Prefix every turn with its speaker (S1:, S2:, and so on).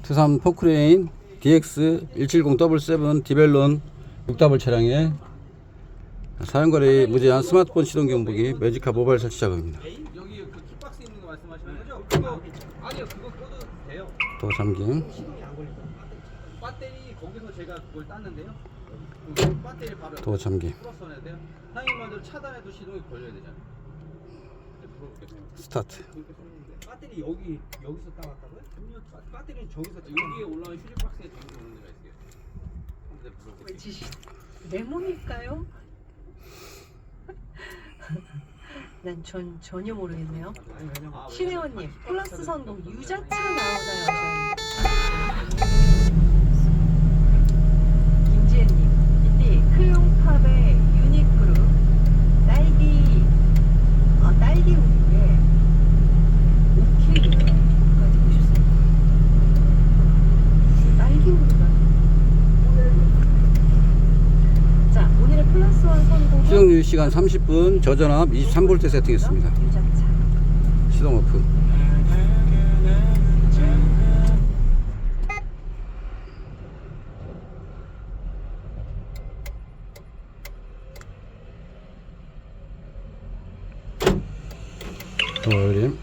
S1: 투산 포크레인 DX17077 디벨론 6W 차량에 사용거리 무제한 스마트폰 시동 경보기 매직카 모바일 설치 작업입니다.
S2: 여기 그 킥박스 있는 거 말씀하시는 거죠? 그거 아니요, 그거 꺼도 돼요.
S1: 또 잠김.
S2: 배터리 거기서 제가 그걸 땄는데요. 그 배터리 바로
S1: 또 잠김.
S2: 풀었어야 돼요. 사장님 말대로 차단해도 시동이 걸려야 되잖아요.
S1: 스타트.
S2: 배터리 여기서 따왔다고요? 배터리는 저기서 여기에 올라온 휴지 박스에 담겨 있는 데가 있어요. 한번 물어볼게요.
S3: 레몬일까요? 난 전혀 모르겠네요. 신혜원님 플러스 선동 유자차 나오나요? 김지혜님 이때 클용팝의 유니크루 딸기 우유에 오케이까지 보셨어요? 딸기 우유가 자, 오늘의 플러스 원 선곡은
S1: 시동 유지 시간 30분, 저전압 23V 세팅했습니다.
S3: 유자차.
S1: 시동 오프. 돌림.